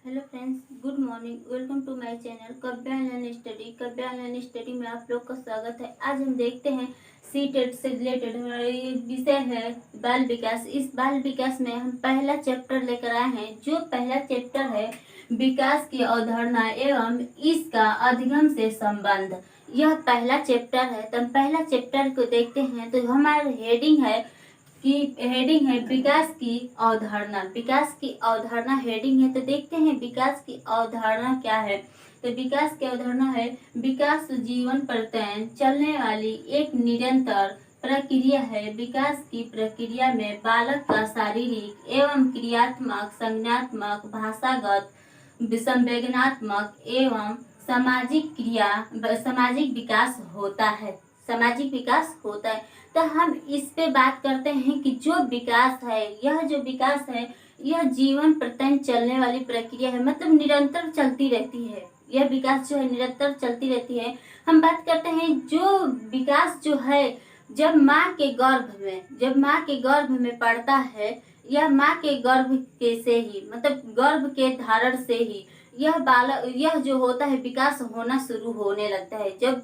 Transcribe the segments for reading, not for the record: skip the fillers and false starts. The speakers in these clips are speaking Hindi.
Hello friends, good morning. Welcome to my channel Kavya online study. Kavya online study में आप लोग का स्वागत है। आज हम देखते हैं सी टेट से रिलेटेड विषय है बाल विकास। इस बाल विकास में हम पहला चैप्टर लेकर आए हैं। जो पहला चैप्टर है विकास की अवधारणा एवं इसका अधिगम से संबंध, यह पहला चैप्टर है। तो हम पहला चैप्टर को देखते हैं। तो हमारा हेडिंग है विकास की अवधारणा। विकास की अवधारणा हेडिंग है। तो देखते हैं विकास की अवधारणा क्या है। तो विकास की अवधारणा है विकास जीवन प्रत्ययन चलने वाली एक निरंतर प्रक्रिया है। विकास की प्रक्रिया में बालक का शारीरिक एवं क्रियात्मक, संज्ञानात्मक, भाषागत, संवेदनात्मक एवं सामाजिक विकास होता है। सामाजिक विकास होता है। तो हम इस पे बात करते हैं कि जो विकास है, यह जो विकास है यह जीवन प्रत्येक चलने वाली प्रक्रिया है, मतलब निरंतर चलती रहती है। यह विकास जो है निरंतर चलती रहती है। हम बात करते हैं जो विकास जो है जब माँ के गर्भ में पड़ता है, यह माँ के गर्भ के से ही, मतलब गर्भ के धारण से ही यह जो होता है विकास होना शुरू होने लगता है। जब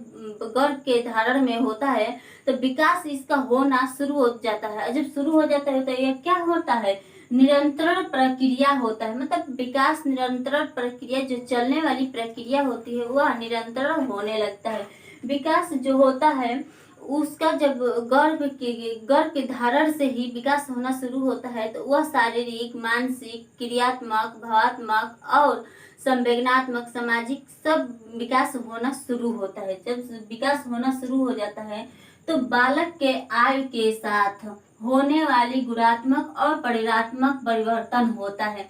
गर्भ के धारण में होता है तो विकास इसका होना शुरू हो जाता है। जब शुरू हो जाता है तो यह क्या होता है, निरंतर प्रक्रिया होता है। मतलब विकास निरंतर प्रक्रिया, जो चलने वाली प्रक्रिया होती है वह निरंतर होने लगता है। विकास जो होता है उसका जब गर्भ के धारण से ही विकास होना शुरू होता है तो वह शारीरिक, मानसिक, क्रियात्मक, भावात्मक और संवेदनात्मक, सामाजिक सब विकास होना शुरू होता है। जब विकास होना शुरू हो जाता है तो बालक के आयु के साथ होने वाली गुणात्मक और परिणात्मक परिवर्तन होता है।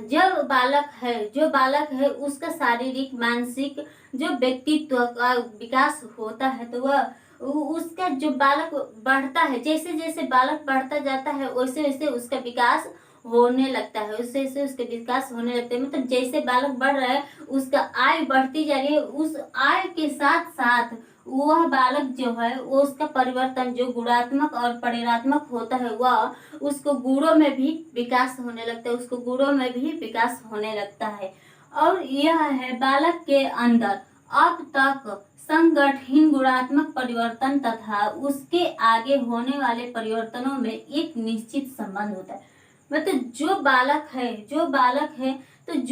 जो बालक है उसका शारीरिक, मानसिक जो व्यक्तित्व का विकास होता है तो वह उसका जो बालक बढ़ता है, जैसे जैसे बालक बढ़ता जाता है वैसे वैसे उसका विकास होने लगता है। उससे से उसके विकास होने लगते हैं। मतलब जैसे बालक बढ़ रहा है उसका आयु बढ़ती जा रही है, उस आयु के साथ साथ वह बालक जो है वो उसका परिवर्तन जो गुणात्मक और परिणात्मक होता है वह उसको गुणों में भी विकास होने लगता है, उसको गुणों में भी विकास होने लगता है। और यह है बालक के अंदर अब तक संगठित गुणात्मक परिवर्तन तथा उसके आगे होने वाले परिवर्तनों में एक निश्चित संबंध होता है। मतलब जो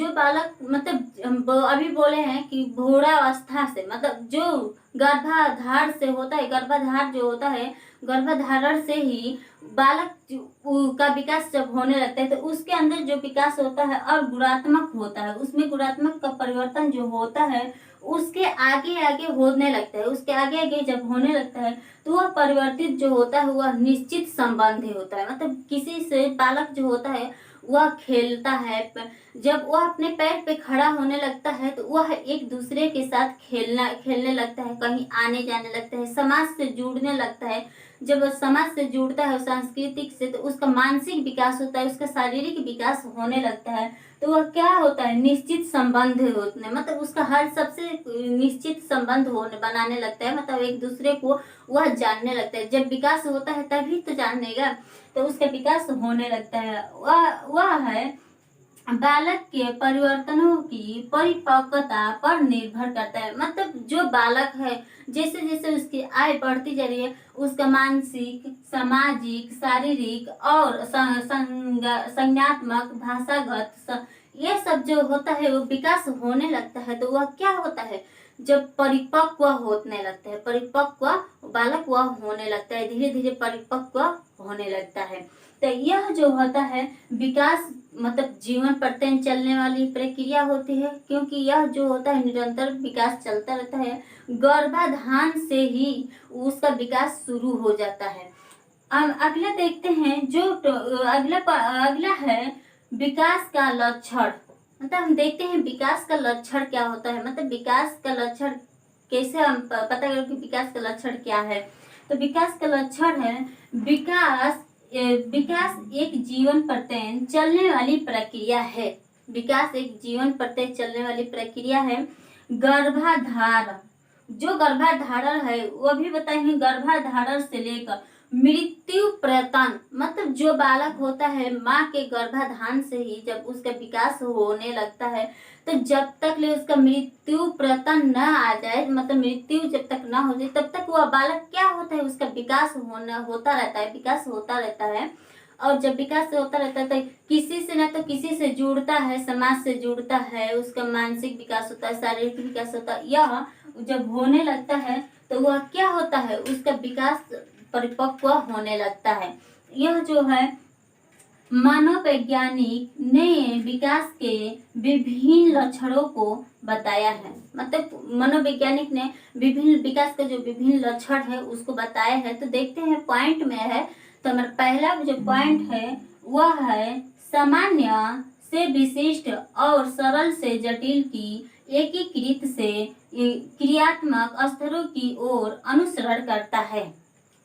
बालक मतलब हम अभी बोले हैं कि भ्रूणावस्था से, मतलब जो गर्भाधार से होता है, गर्भाधार जो होता है गर्भाधारण से ही बालक का विकास जब होने लगता है तो उसके अंदर जो विकास होता है और गुणात्मक होता है, उसमें गुणात्मक का परिवर्तन जो होता है उसके आगे आगे होने लगता है। उसके आगे आगे जब होने लगता है तो वह परिवर्तित जो होता है वह निश्चित संबंधी होता है। मतलब किसी से बालक जो होता है वह खेलता है, जब वह अपने पैर पे खड़ा होने लगता है तो वह एक दूसरे के साथ खेलने लगता है, कहीं आने जाने लगता है, समाज से जुड़ने लगता है। जब वह समाज से जुड़ता है सांस्कृतिक से तो उसका मानसिक विकास होता है, उसका शारीरिक विकास होने लगता है। तो वह क्या होता है, निश्चित संबंध होते, मतलब उसका हर सबसे निश्चित संबंध होने बनाने लगता है। मतलब एक दूसरे को वह जानने लगता है। जब विकास होता है तभी तो जानेगा, तो उसका विकास होने लगता है। वह है बालक के परिवर्तनों की परिपक्वता पर निर्भर करता है। मतलब जो बालक है जैसे जैसे उसकी आयु बढ़ती जा रही है उसका मानसिक, सामाजिक, शारीरिक और संज्ञानात्मक, भाषागत ये सब जो होता है वो विकास होने लगता है। तो वह क्या होता है, जब परिपक्व होने लगता है, परिपक्व बालक वह होने लगता है, धीरे धीरे परिपक्व होने लगता है। तो यह जो होता है विकास मतलब जीवन प्रत्येक चलने वाली प्रक्रिया होती है, क्योंकि यह जो होता है निरंतर विकास चलता रहता है। गर्भाधान से ही उसका विकास शुरू हो जाता है। अगला देखते हैं जो अगला है विकास का लक्षण। मतलब हम देखते हैं विकास का लक्षण क्या होता है। मतलब विकास का लक्षण कैसे हम पता करें कि विकास का लक्षण क्या है। तो विकास का लक्षण है विकास एक जीवन प्रत्येक चलने वाली प्रक्रिया है। विकास एक जीवन प्रत्येक चलने वाली प्रक्रिया है। गर्भाधारण, जो गर्भाधारण है वो भी बताएंगे, गर्भाधारण से लेकर मृत्यु प्रतन, मतलब जो बालक होता है माँ के गर्भाधान से ही जब उसका विकास होने लगता है, तो जब तक ले उसका मृत्यु प्रतन न आ जाए, मतलब मृत्यु जब तक न हो जाए, तब तक वह बालक क्या होता है, उसका विकास होता रहता है, विकास होता रहता है। और जब विकास होता रहता है तो किसी से ना तो किसी से जुड़ता है, समाज से जुड़ता है, उसका मानसिक विकास होता है, शारीरिक विकास होता है। यह जब होने लगता है तो वह क्या होता है, उसका विकास परिपक्व होने लगता है। यह जो है मनोवैज्ञानिक ने विकास के विभिन्न लक्षणों को बताया है, मतलब मनोवैज्ञानिक ने विभिन्न विकास का जो विभिन्न लक्षण है उसको बताया है। तो देखते हैं पॉइंट में है, तो हमारा पहला जो पॉइंट है वह है सामान्य से विशिष्ट और सरल से जटिल की एकीकृत से क्रियात्मक स्तरों की ओर अनुसरण करता है।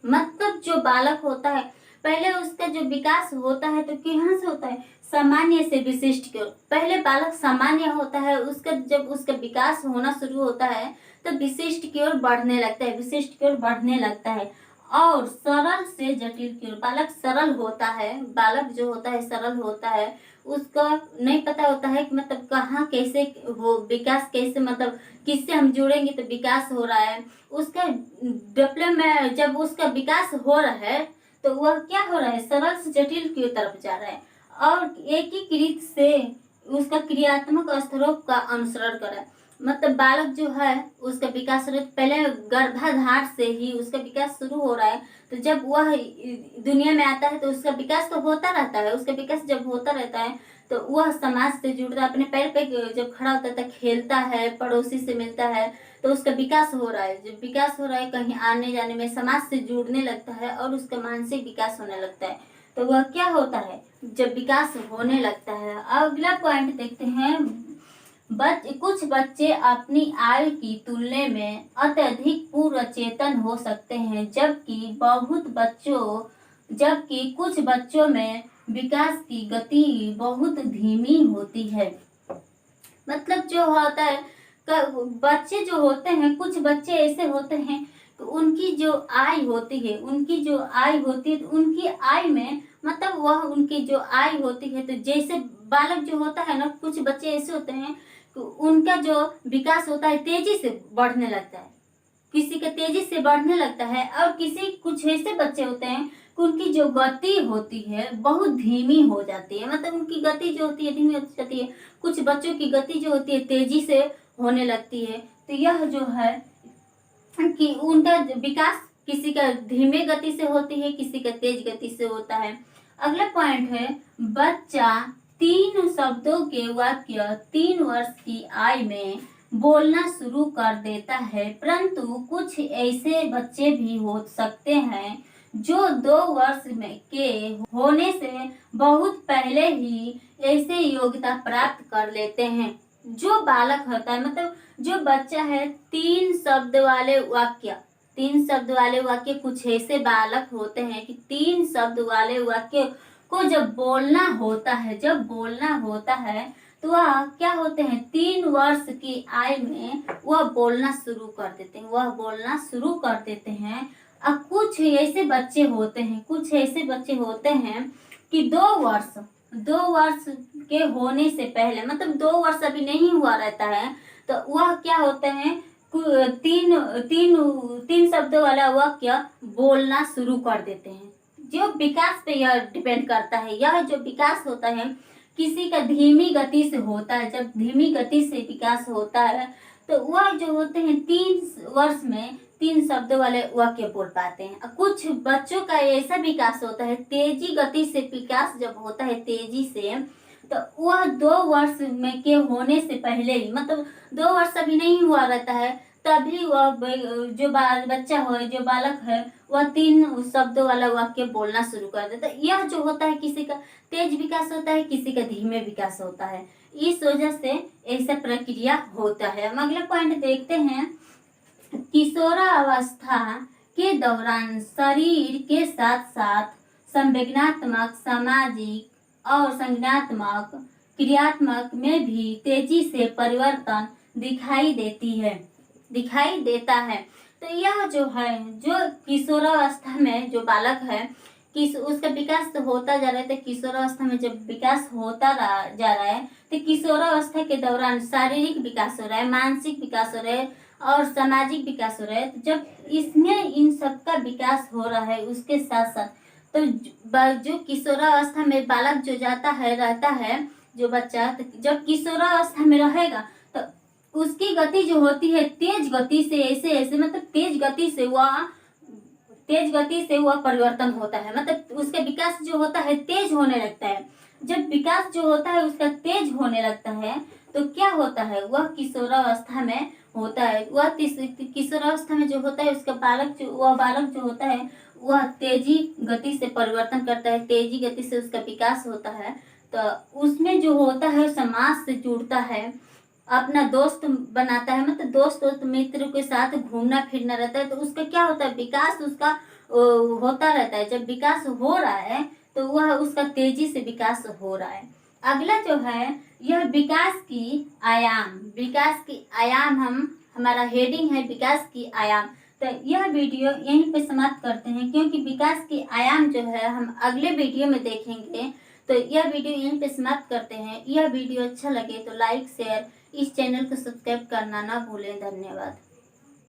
मतलब जो बालक होता है पहले उसका जो विकास होता है तो कहाँ से होता है, सामान्य से विशिष्ट की ओर। पहले बालक सामान्य होता है, उसका जब उसका विकास होना शुरू होता है तो विशिष्ट की ओर बढ़ने लगता है, विशिष्ट की ओर बढ़ने लगता है। और सरल से जटिल की ओर, बालक सरल होता है, बालक जो होता है सरल होता है, उसका नहीं पता होता है कि मतलब कहाँ कैसे हो विकास, कैसे मतलब किससे हम जुड़ेंगे तो विकास हो रहा है। उसका डेवलपमेंट जब उसका विकास हो रहा है तो वह क्या हो रहा है, सरल से जटिल की तरफ जा रहा है और एकीकृत से उसका क्रियात्मक स्तरों का अनुसरण कर रहा है। मतलब बालक जो है उसका विकास पहले गर्भाधार से ही उसका विकास शुरू हो रहा है। तो जब वह दुनिया में आता है तो उसका विकास तो होता रहता है, उसका विकास जब होता रहता है तो वह समाज से जुड़ता है, अपने पैर पे जब खड़ा होता है तो खेलता है, पड़ोसी से मिलता है, तो उसका विकास हो रहा है। जब विकास हो रहा है कहीं आने जाने में समाज से जुड़ने लगता है और उसका मानसिक विकास होने लगता है। तो वह क्या होता है जब विकास होने लगता है। अगला पॉइंट देखते हैं, कुछ बच्चे अपनी आयु की तुलना में अत्यधिक पूर्व चेतन हो सकते हैं, जबकि कुछ बच्चों में विकास की गति बहुत धीमी होती है। मतलब जो होता है बच्चे जो होते हैं, कुछ बच्चे ऐसे होते हैं तो उनकी जो आय होती है तो उनकी आय में मतलब वह उनकी जो आय होती है, तो जैसे बालक जो होता है ना, कुछ बच्चे ऐसे होते हैं तो उनका जो विकास होता है तेजी से बढ़ने लगता है, किसी का तेजी से बढ़ने लगता है, और कुछ ऐसे बच्चे होते हैं कि उनकी जो गति होती है बहुत धीमी हो जाती है। मतलब उनकी गति जो होती है धीमी हो जाती है, कुछ बच्चों की गति जो होती है तेजी से होने लगती है। तो यह जो है कि उनका विकास किसी का धीमे गति से होती है, किसी का तेज गति से होता है। अगला पॉइंट है, बच्चा 3 शब्दों के वाक्य 3 वर्ष की आयु में बोलना शुरू कर देता है, परंतु कुछ ऐसे बच्चे भी हो सकते हैं जो 2 वर्ष में के होने से बहुत पहले ही ऐसे योग्यता प्राप्त कर लेते हैं। जो बालक होता है, मतलब जो बच्चा है, 3 शब्द वाले वाक्य कुछ ऐसे बालक होते हैं कि 3 शब्द वाले वाक्य को जब बोलना होता है तो वह क्या होते हैं, 3 वर्ष की आयु में वह बोलना शुरू कर देते हैं। अब कुछ ऐसे बच्चे होते हैं कि 2 वर्ष के होने से पहले, मतलब 2 वर्ष अभी नहीं हुआ रहता है, तो वह क्या होते हैं, तीन शब्दों वाला वाक्य बोलना शुरू कर देते हैं। जो विकास पे यह डिपेंड करता है। यह जो विकास होता है किसी का धीमी गति से होता है, जब धीमी गति से विकास होता है तो वह जो होते हैं 3 वर्ष में 3 शब्दों वाले वाक्य बोल पाते हैं। कुछ बच्चों का ऐसा विकास होता है, तेजी गति से विकास जब होता है तेजी से, तो वह 2 वर्ष में के होने से पहले ही, मतलब 2 वर्ष अभी नहीं हुआ रहता है, तभी वह जो बच्चा हो, जो बालक है, वह 3 शब्दों वाला वाक्य बोलना शुरू कर देता है। यह जो होता है किसी का तेज विकास होता है, किसी का धीमे विकास होता है। इस वजह से ऐसा प्रक्रिया होता है। हम अगला पॉइंट देखते हैं, किशोरावस्था के दौरान शरीर के साथ साथ संवेदनात्मक, सामाजिक और संज्ञानात्मक, क्रियात्मक में भी तेजी से परिवर्तन दिखाई देता है। तो यह जो है, जो किशोरावस्था में जो बालक है, उसका विकास तो होता जा रहा है। तो किशोरावस्था में जब विकास होता जा रहा है, तो किशोरावस्था के दौरान शारीरिक विकास हो रहा है, मानसिक विकास हो रहा है और सामाजिक विकास हो रहा है। तो जब इसमें इन सबका विकास हो रहा है, उसके साथ साथ तो जो किशोरावस्था में बालक जो जाता है, रहता है जो बच्चा, तो जब किशोरावस्था में रहेगा तो उसकी गति जो होती है तेज गति से, ऐसे ऐसे मतलब तेज गति से वह परिवर्तन होता है, मतलब उसका विकास जो होता है तेज होने लगता है। जब विकास जो होता है उसका तेज होने लगता है तो क्या होता है, वह किशोरावस्था में होता है। वह किशोरावस्था में जो होता है उसका बालक जो होता है वह तेजी गति से परिवर्तन करता है, तेजी गति से उसका विकास होता है। तो उसमें जो होता है समाज से जुड़ता है, अपना दोस्त बनाता है, मतलब दोस्त मित्र के साथ घूमना फिरना रहता है। तो उसका क्या होता है, विकास उसका होता रहता है। जब विकास हो रहा है तो वह उसका तेजी से विकास हो रहा है। अगला जो है, यह विकास की आयाम हमारा हेडिंग है विकास की आयाम। तो यह वीडियो यहीं पे समाप्त करते हैं, क्योंकि विकास की आयाम जो है हम अगले वीडियो में देखेंगे। तो यह वीडियो यहीं पे समाप्त करते हैं। यह वीडियो अच्छा लगे तो लाइक शेयर, इस चैनल को सब्सक्राइब करना ना भूलें। धन्यवाद।